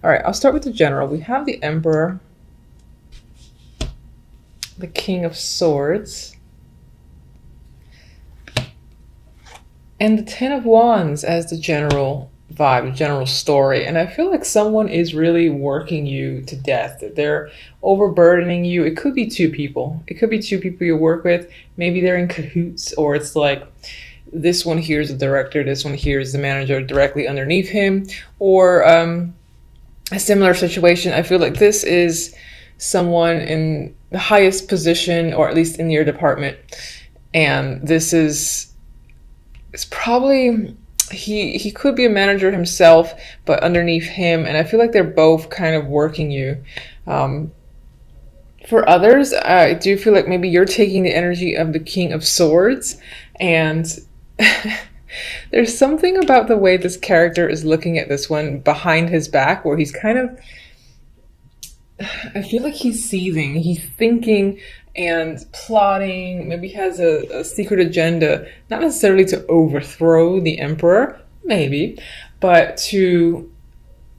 All right, I'll start with the general. We have the Emperor, the King of Swords, and the Ten of Wands as the general vibe, the general story. And I feel like someone is really working you to death. They're overburdening you. It could be two people. It could be two people you work with. Maybe they're in cahoots, or it's like this one here is the director, this one here is the manager directly underneath him, or a similar situation. I feel like this is someone in the highest position, or at least in your department, and this is it's probably he could be a manager himself, but underneath him, and I feel like they're both kind of working you. For others, I do feel like maybe you're taking the energy of the King of Swords, and there's something about the way this character is looking at this one behind his back, where he's kind of, I feel like he's seething, he's thinking and plotting, maybe has a secret agenda, not necessarily to overthrow the Emperor, maybe, but to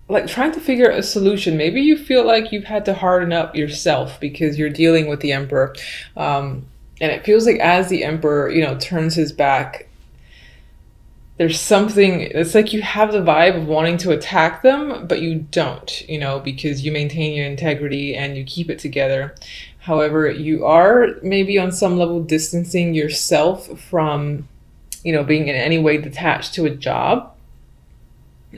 like trying to figure out a solution. Maybe you feel like you've had to harden up yourself because you're dealing with the Emperor. And it feels like as the Emperor, you know, turns his back, there's something, it's like you have the vibe of wanting to attack them, but you don't, you know, because you maintain your integrity and you keep it together. However, you are maybe on some level distancing yourself from, you know, being in any way detached to a job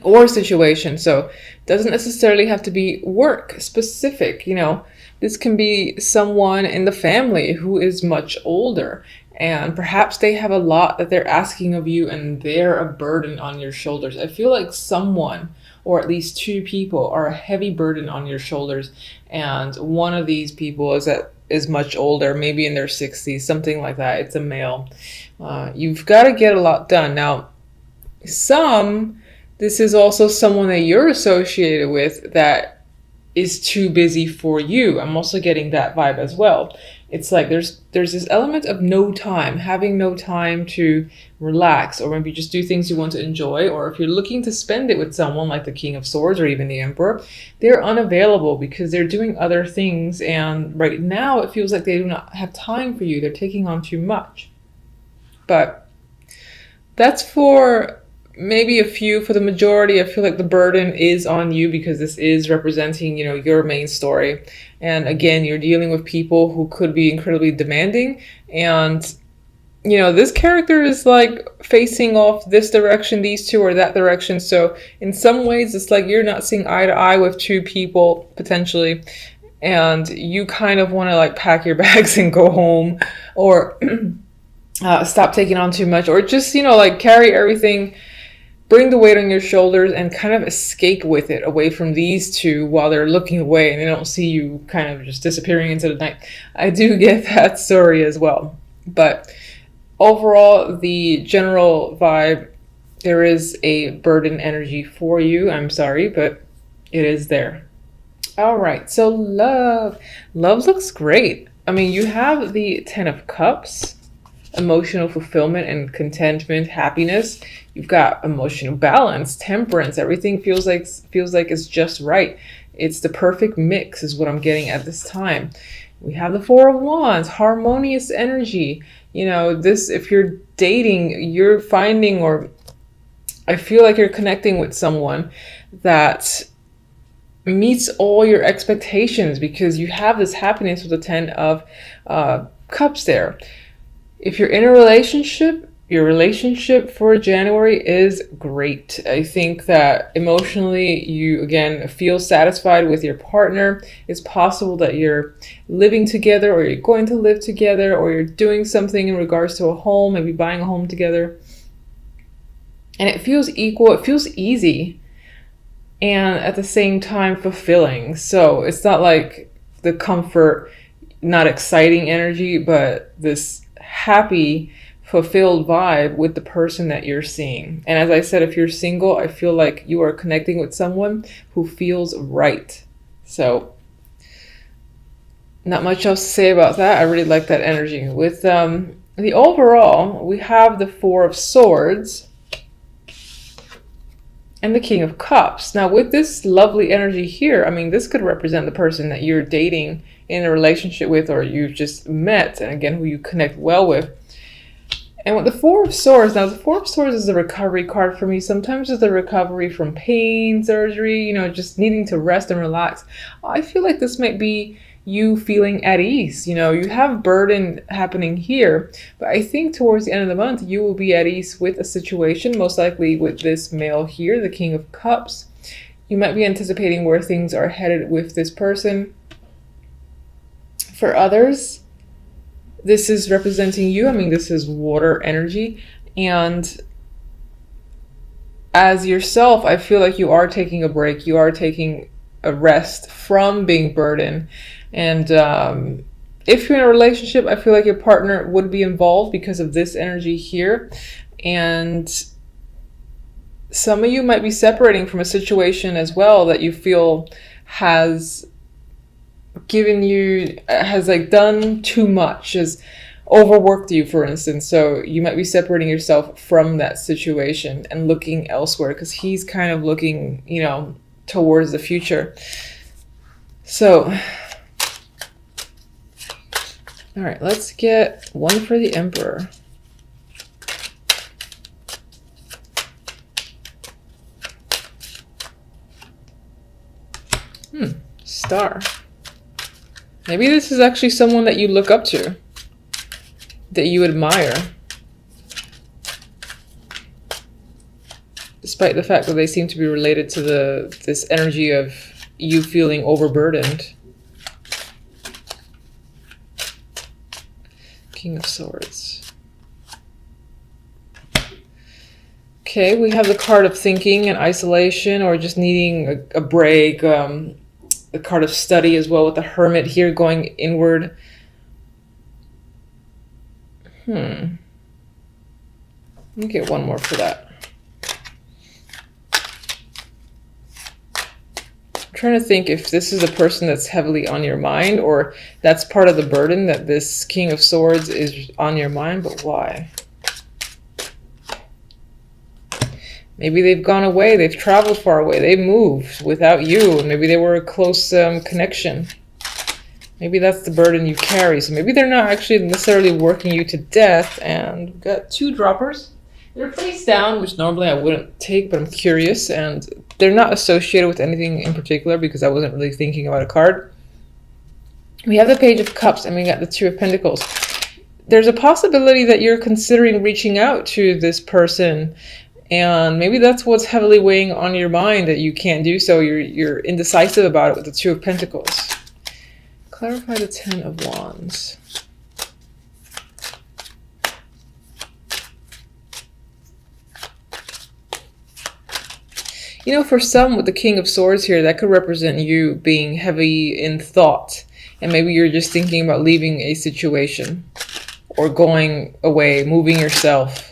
or a situation. So it doesn't necessarily have to be work specific, you know. This can be someone in the family who is much older, and perhaps they have a lot that they're asking of you and they're a burden on your shoulders. I feel like someone, or at least two people, are a heavy burden on your shoulders, and one of these people is much older, maybe in their 60s, something like that. It's a male. You've got to get a lot done. Now, this is also someone that you're associated with that is too busy for you. I'm also getting that vibe as well. It's like there's this element of no time, having no time to relax, or maybe just do things you want to enjoy. Or if you're looking to spend it with someone like the King of Swords or even the Emperor, they're unavailable because they're doing other things. And right now it feels like they do not have time for you. They're taking on too much. But that's for maybe a few. For the majority, I feel like the burden is on you because this is representing, you know, your main story. And again, you're dealing with people who could be incredibly demanding. And, you know, this character is like facing off this direction, these two, or that direction. So in some ways, it's like you're not seeing eye to eye with two people potentially. And you kind of want to like pack your bags and go home, or stop taking on too much, or just, you know, like carry everything, bring the weight on your shoulders and kind of escape with it away from these two while they're looking away and they don't see you kind of just disappearing into the night. I do get that story as well. But overall, the general vibe, there is a burden energy for you. I'm sorry, but it is there. All right, so love. Love looks great. I mean, you have the Ten of Cups, emotional fulfillment and contentment, happiness. You've got emotional balance, temperance. Everything feels like it's just right. It's the perfect mix is what I'm getting at this time. We have the Four of Wands, harmonious energy. You know, this, if you're dating, you're finding, or I feel like you're connecting with someone that meets all your expectations because you have this happiness with the Ten of Cups there. If you're in a relationship, your relationship for January is great. I think that emotionally you, again, feel satisfied with your partner. It's possible that you're living together, or you're going to live together, or you're doing something in regards to a home, maybe buying a home together. And it feels equal, it feels easy, and at the same time fulfilling. So it's not like the comfort, not exciting energy, but this happy, fulfilled vibe with the person that you're seeing. And as I said, if you're single, I feel like you are connecting with someone who feels right. So not much else to say about that. I really like that energy. With the overall, we have the Four of Swords and the King of Cups. Now, with this lovely energy here, I mean, this could represent the person that you're dating, in a relationship with, or you've just met, and again, who you connect well with. And with the Four of Swords, now the Four of Swords is a recovery card for me. Sometimes it's a recovery from pain, surgery, you know, just needing to rest and relax. I feel like this might be you feeling at ease. You know, you have burden happening here, but I think towards the end of the month, you will be at ease with a situation, most likely with this male here, the King of Cups. You might be anticipating where things are headed with this person. For others, this is representing you. I mean, this is water energy. And as yourself, I feel like you are taking a break. You are taking a rest from being burdened. And if you're in a relationship, I feel like your partner would be involved because of this energy here. And some of you might be separating from a situation as well that you feel has given you, has like done too much, has overworked you, for instance. So you might be separating yourself from that situation and looking elsewhere, because he's kind of looking, you know, towards the future. So, all right, let's get one for the Emperor. Star. Maybe this is actually someone that you look up to, that you admire, despite the fact that they seem to be related to this energy of you feeling overburdened. King of Swords. Okay, we have the card of thinking and isolation, or just needing a break. The card of study as well, with the Hermit here going inward. Let me get one more for that. I'm trying to think if this is a person that's heavily on your mind, or that's part of the burden, that this King of Swords is on your mind, but why? Maybe they've gone away, they've traveled far away, they moved without you, and maybe they were a close connection. Maybe that's the burden you carry. So maybe they're not actually necessarily working you to death. And we've got two droppers. They're face down, which normally I wouldn't take, but I'm curious. And they're not associated with anything in particular because I wasn't really thinking about a card. We have the Page of Cups, and we got the Two of Pentacles. There's a possibility that you're considering reaching out to this person, and maybe that's what's heavily weighing on your mind, that you can't do so. You're indecisive about it with the Two of Pentacles. Clarify the Ten of Wands. You know, for some with the King of Swords here, that could represent you being heavy in thought. And maybe you're just thinking about leaving a situation or going away, moving yourself.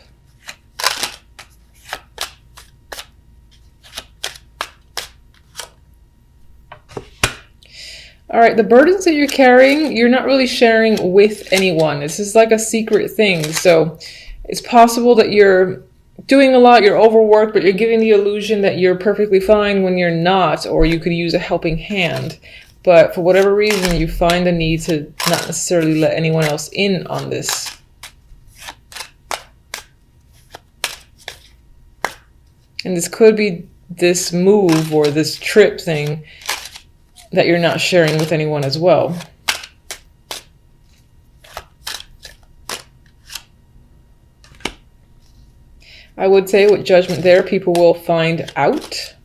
All right, the burdens that you're carrying, you're not really sharing with anyone. This is like a secret thing. So it's possible that you're doing a lot, you're overworked, but you're giving the illusion that you're perfectly fine when you're not, or you could use a helping hand. But for whatever reason, you find the need to not necessarily let anyone else in on this. And this could be this move or this trip thing that you're not sharing with anyone as well. I would say with Judgment there, people will find out.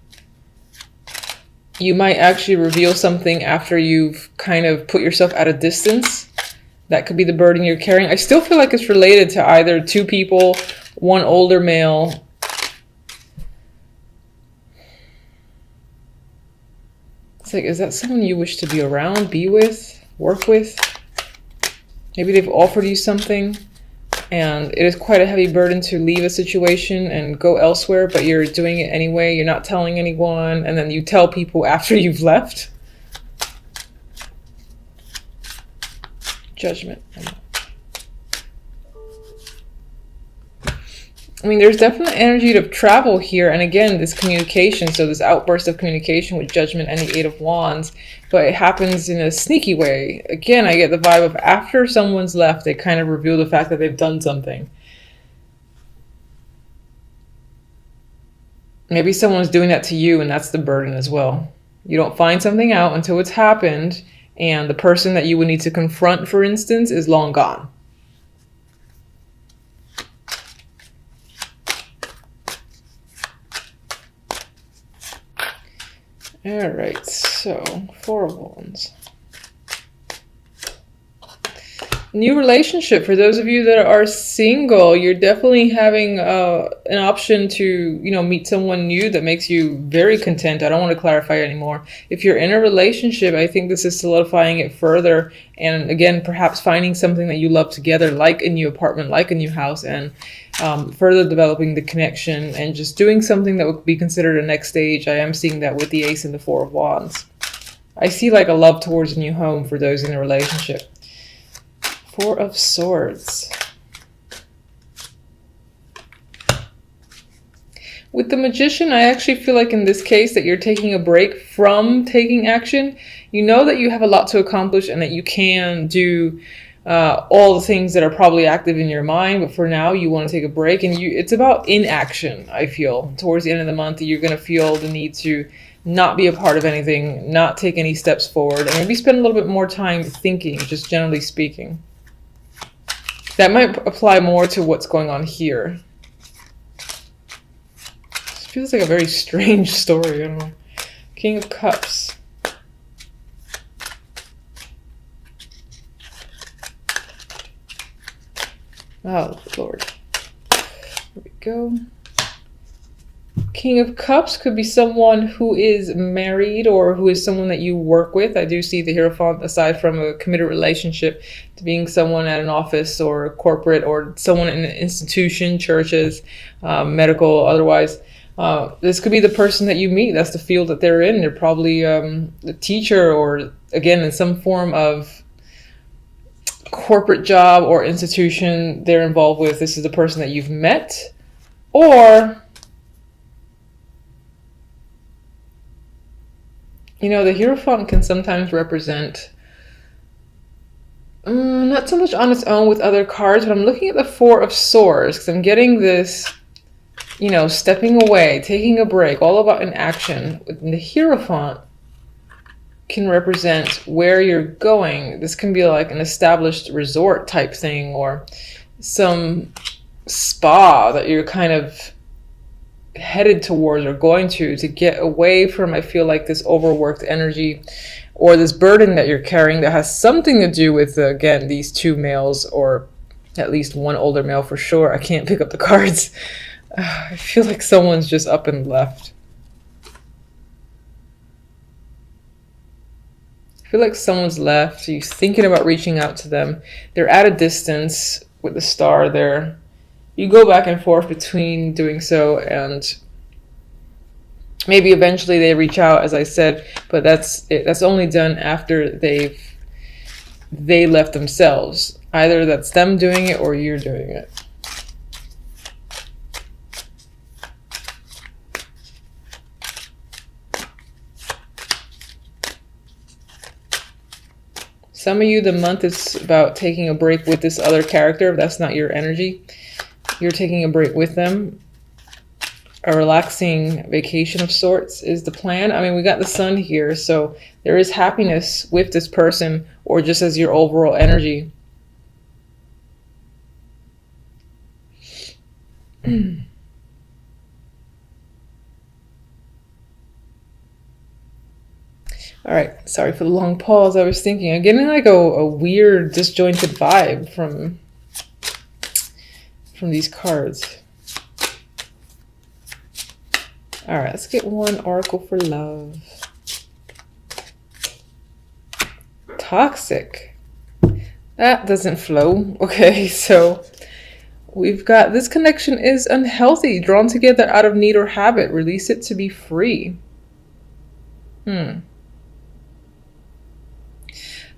You might actually reveal something after you've kind of put yourself at a distance. That could be the burden you're carrying. I still feel like it's related to either two people, one older male. It's like, is that someone you wish to be around, be with, work with? Maybe they've offered you something and it is quite a heavy burden to leave a situation and go elsewhere, but you're doing it anyway. You're not telling anyone, and then you tell people after you've left. Judgment. I mean, there's definitely energy to travel here. And again, this communication, so this outburst of communication with Judgment and the Eight of Wands, but it happens in a sneaky way. Again, I get the vibe of after someone's left, they kind of reveal the fact that they've done something. Maybe someone's doing that to you, and that's the burden as well. You don't find something out until it's happened, and the person that you would need to confront, for instance, is long gone. All right, so Four of Wands. New relationship. For those of you that are single, you're definitely having an option to, meet someone new that makes you very content. I don't want to clarify anymore. If you're in a relationship, I think this is solidifying it further. And again, perhaps finding something that you love together, like a new apartment, like a new house, and further developing the connection and just doing something that would be considered a next stage. I am seeing that with the Ace and the Four of Wands. I see like a love towards a new home for those in a relationship. Four of Swords. With the Magician, I actually feel like in this case that you're taking a break from taking action. You know that you have a lot to accomplish and that you can do all the things that are probably active in your mind, but for now you want to take a break, and it's about inaction. I feel towards the end of the month you're going to feel the need to not be a part of anything, not take any steps forward, and maybe spend a little bit more time thinking, just generally speaking. That might apply more to what's going on here. This feels like a very strange story. I don't know. King of Cups. Oh, Lord. There we go. King of Cups could be someone who is married or who is someone that you work with. I do see the Hierophant, aside from a committed relationship, to being someone at an office or corporate or someone in an institution, churches, medical, otherwise. This could be the person that you meet. That's the field that they're in. They're probably a teacher or, again, in some form of corporate job or institution they're involved with. This is the person that you've met. Or the Hierophant can sometimes represent, not so much on its own with other cards, but I'm looking at the Four of Swords because I'm getting this, stepping away, taking a break, all about inaction. The Hierophant can represent where you're going. This can be like an established resort type thing or some spa that you're kind of headed towards or going to get away from, I feel like, this overworked energy or this burden that you're carrying that has something to do with, again, these two males, or at least one older male for sure. I can't pick up the cards. I feel like someone's just up and left. I feel like someone's left. You're thinking about reaching out to them. They're at a distance with the star there. You go back and forth between doing so, and maybe eventually they reach out, as I said, but that's only done after they left themselves. Either that's them doing it or you're doing it. Some of you, the month is about taking a break with this other character. If that's not your energy, you're taking a break with them. A relaxing vacation of sorts is the plan. I mean, we got the Sun here, so there is happiness with this person, or just as your overall energy. All right, sorry for the long pause. I was thinking, I'm getting like a weird disjointed vibe from these cards. All right, let's get one oracle for love. Toxic. That doesn't flow. Okay, so we've got this connection is unhealthy, drawn together out of need or habit. Release it to be free.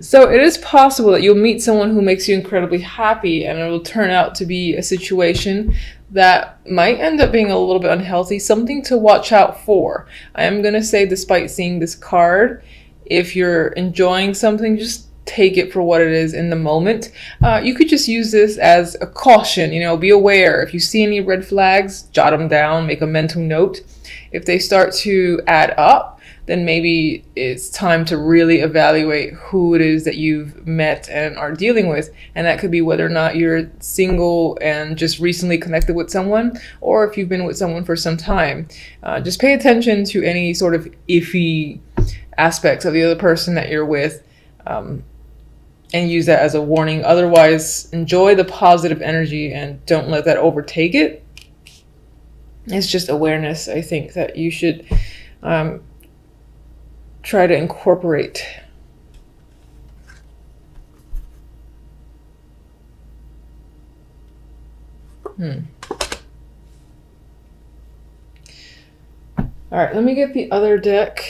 So it is possible that you'll meet someone who makes you incredibly happy, and it'll turn out to be a situation that might end up being a little bit unhealthy, something to watch out for. I am going to say, despite seeing this card, if you're enjoying something, just take it for what it is in the moment. You could just use this as a caution, be aware. If you see any red flags, jot them down, make a mental note. If they start to add up, then maybe it's time to really evaluate who it is that you've met and are dealing with. And that could be whether or not you're single and just recently connected with someone, or if you've been with someone for some time. Just pay attention to any sort of iffy aspects of the other person that you're with, and use that as a warning. Otherwise, enjoy the positive energy and don't let that overtake it. It's just awareness, I think, that you should try to incorporate. All right, let me get the other deck.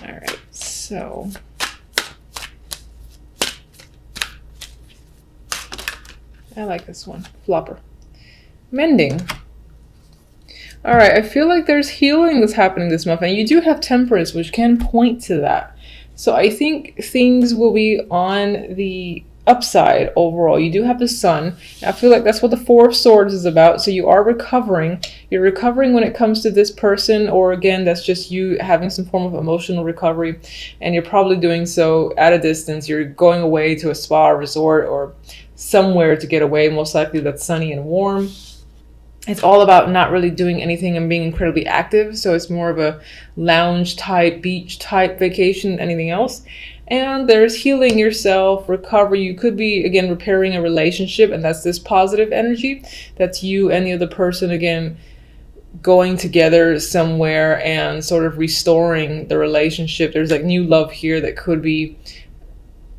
All right, so I like this one, Flopper. Mending. All right, I feel like there's healing that's happening this month, and you do have Temperance, which can point to that. So I think things will be on the upside overall. You do have the Sun. I feel like that's what the Four of Swords is about. So you are recovering. You're recovering when it comes to this person, or again, that's just you having some form of emotional recovery, and you're probably doing so at a distance. You're going away to a spa or resort or somewhere to get away. Most likely that's sunny and warm. It's all about not really doing anything and being incredibly active. So it's more of a lounge type, beach type vacation than anything else. And there's healing yourself, recovery. You could be, again, repairing a relationship, and that's this positive energy. That's you and the other person, again, going together somewhere and sort of restoring the relationship. There's like new love here that could be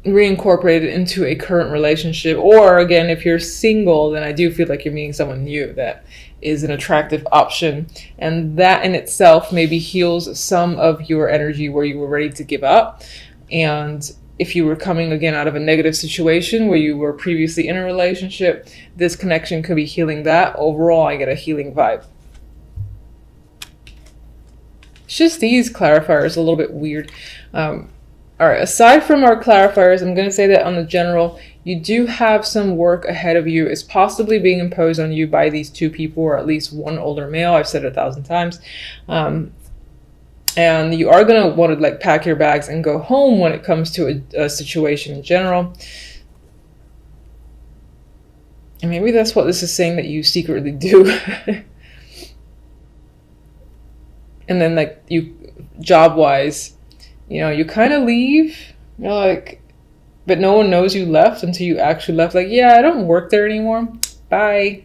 reincorporated into a current relationship. Or again, if you're single, then I do feel like you're meeting someone new that is an attractive option, and that in itself maybe heals some of your energy where you were ready to give up. And if you were coming again out of a negative situation where you were previously in a relationship, this connection could be healing that. Overall, I get a healing vibe. It's just these clarifiers a little bit weird. All right, aside from our clarifiers, I'm going to say that on the general, you do have some work ahead of you. It's possibly being imposed on you by these two people, or at least one older male. I've said it 1,000 times. And you are going to want to like pack your bags and go home when it comes to a situation in general. And maybe that's what this is saying that you secretly do. And then like you, job-wise, you kind of leave, you're like, but no one knows you left until you actually left. Like, yeah, I don't work there anymore. Bye.